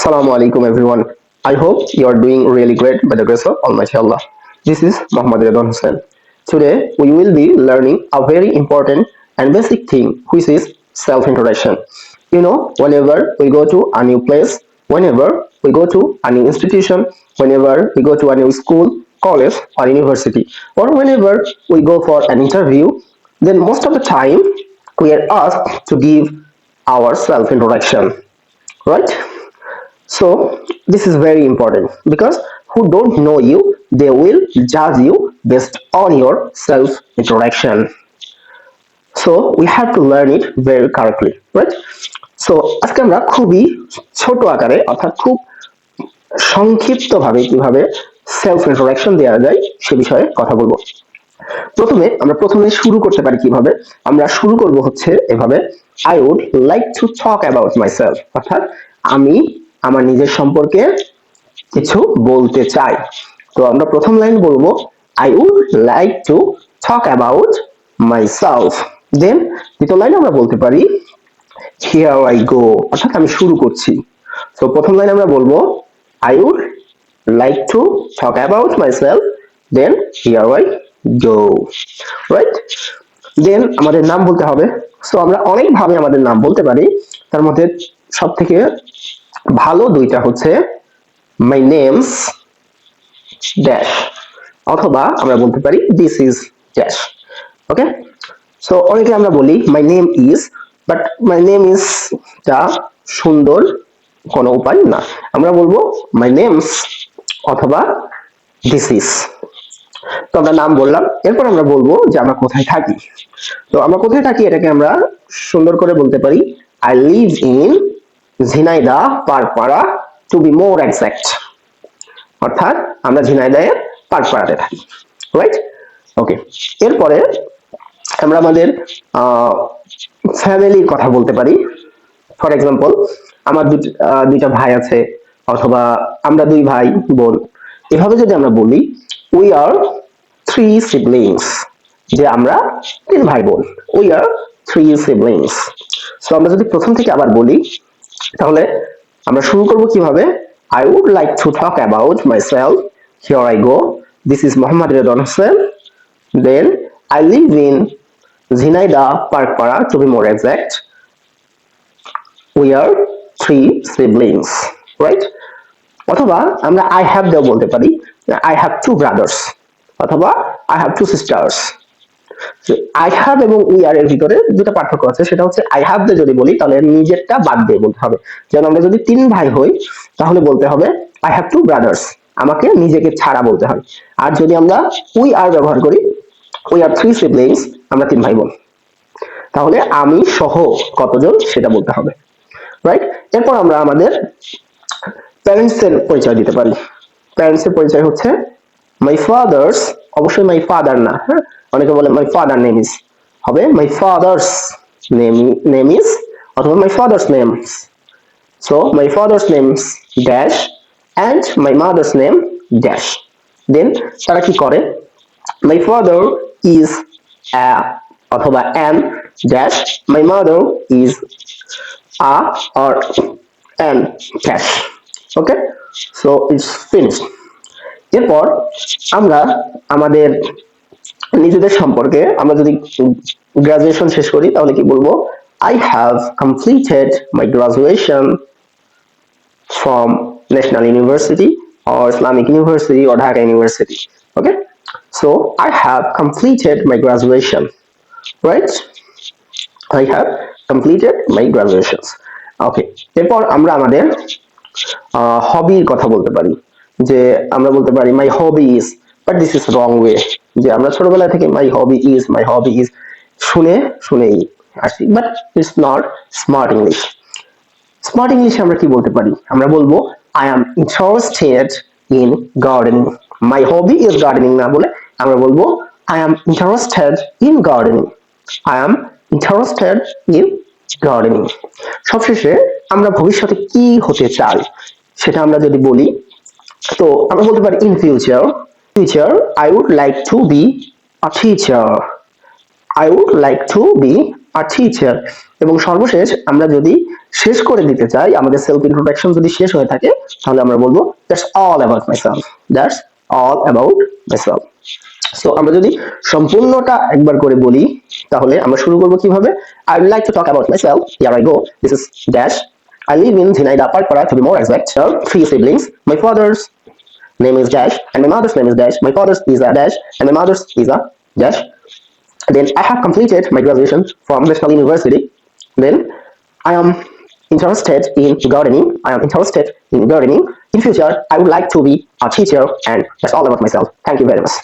Assalamu alaikum everyone. I hope you are doing really great by the grace of Almighty Allah. This is Muhammad Redwan Hussain. Today we will be learning a very important and basic thing which is self-introduction. Whenever we go to a new place, whenever we go to a new institution, whenever we go to a new school, college or university, or whenever we go for an interview, then most of the time we are asked to give our self-introduction, right? So this is very important because who don't know you, they will judge you based on your self introduction. So we have to learn it very correctly, right? So আজকে আমরা খুবই ছোট আকারে অর্থাৎ খুব সংক্ষিপ্তভাবে কিভাবে self introduction দেওয়া যায় সে বিষয়ে কথা বলবো। প্রথমে শুরু করতে পারি কিভাবে? আমরা শুরু করব হচ্ছে এভাবে, I would like to talk about myself, অর্থাৎ আমি আমার নিজের সম্পর্কে কিছু বলতে চাই। তো আমরা প্রথম লাইন বলবো I would like to talk about myself. Then দ্বিতীয় লাইন আমরা বলতে পারি হিয়ার আই গো, অর্থাৎ আমি শুরু করছি। তো প্রথম লাইন আমরা বলবো I would like to talk about myself, then here I go, right? Then আমাদের নাম বলতে হবে। সো আমরা অনেক ভাবে আমাদের নাম বলতে পারি, তার মধ্যে সব থেকে ভালো দুইটা হচ্ছে মাই নেমস ড্যাশ, অথবা আমরা বলতে পারি this is dash. Okay, so অনেকে আমরা বলি my name is, but my name is টা সুন্দর কোনো উপায় না। আমরা বলবো মাই নেমস অথবা দিস ইজ। তো আমরা নাম বললাম, এরপর আমরা বলবো যে আমরা কোথায় থাকি। তো আমরা কোথায় থাকি এটাকে আমরা সুন্দর করে বলতে পারি I live in Jhenaidah Parpara, to be more exact, অর্থাৎ আমরা ঝিনাইদহের পারপাড়াতে থাকি, রাইট? ওকে, এরপরে আমরা আমাদের ফ্যামিলির কথা বলতে পারি। ফর এক্সাম্পল, আমার দুইটা ভাই আছে, অথবা আমরা দুই ভাই বোন। এভাবে যদি আমরা বলি উই আর থ্রি সিবলিংস, যে আমরা তিন ভাই বোন, we are three siblings. So আমরা যদি প্রথম থেকে আবার বলি তাহলে আমরা শুরু করব কিভাবে, I would like to talk about myself, here I go, this is Mohammad Redwan Hossain, then I live in Jhenaidah Parkpara, to be more exact, we are three siblings, right? অথবা আমরা আই হ্যাভ দেও বলতে পারি, আই হ্যাভ টু ব্রাদার্স, অথবা I have two sisters. I have এবং we are এর ভিতরে দুটো পার্থক্য আছে, সেটা হচ্ছে আই হ্যাভ দিয়ে যদি বলি তাহলে নিজেরটা বাদ দিয়ে বলতে হবে। যেমন আমরা যদি তিন ভাই হই তাহলে বলতে হবে আই হ্যাভ টু ব্রাদার্স, আমাকে নিজেকে ছাড়া বলতে হয়। আর যদি আমরা উই আর ব্যবহার করি, উই আর থ্রি সিবলিংস, আমরা তিন ভাই বোন, তাহলে আমি সহ কতজন সেটা বলতে হবে, রাইট? এরপর আমরা আমাদের প্যারেন্টস এর পরিচয় দিতে পারি। প্যারেন্টস এর পরিচয় হচ্ছে মাই ফাদার্স, অবশ্যই মাই ফাদার না, হ্যাঁ? অনেকে বলে মাই ফাদার নেম ইজ, হবে মাই ফাদার্স নেম ইজ, অথবা my father's names. So my father's name's dash and my mother's name dash. Then তারা কি করে, মাই ফাদার ইজ অথবা an dash, my mother is or an dash. Okay, so it's finished. এরপর আমরা আমাদের নিজেদের সম্পর্কে, আমরা যদি গ্রাজুয়েশন শেষ করি তাহলে কি বলবো, I have completed my graduation from national university or Islamic University or Dhaka University. Okay, so I have completed my graduation, right? I have completed my graduations. Okay, এরপর আমরা আমাদের হবির কথা বলতে পারি, যে আমরা বলতে পারি my hobby is, but this is wrong way, যে আমরা ছোটবেলা থেকে মাই হবি ইজ শুনেই আসি, but it's not smart English. Smart ইংলিশে আমরা কি বলতে পারি, আমরা বলবো I am interested in gardening. My hobby is gardening না বলে আমরা বলবো I am interested in gardening, I am interested in gardening. সবশেষে আমরা ভবিষ্যতে কি হতে চাই সেটা আমরা যদি বলি, তো আমরা বলতে পারি in future I would like to be a teacher, I would like to be আর টিচার। এবং সর্বশেষ আমরা যদি শেষ করে দিতে চাই, আমাদের সেলফ ইন্ট্রোডাকশন যদি শেষ হয়ে থাকে, তাহলে আমরা বলবো that's all about myself. That's all about myself. So আমরা যদি সম্পূর্ণটা একবার করে বলি, তাহলে আমরা শুরু করবো কিভাবে? I would like to talk about myself. Here I go. This is Dash. I live in Jhinaida Parkpara, to be more exact. There are three siblings. My father's name is Dash, and my mother's name is Dash. My father's is a Dash, and my mother's is a Dash. Then I have completed my graduation from National University. Then I am interested in gardening. In future, I would like to be a teacher, and that's all about myself. Thank you very much.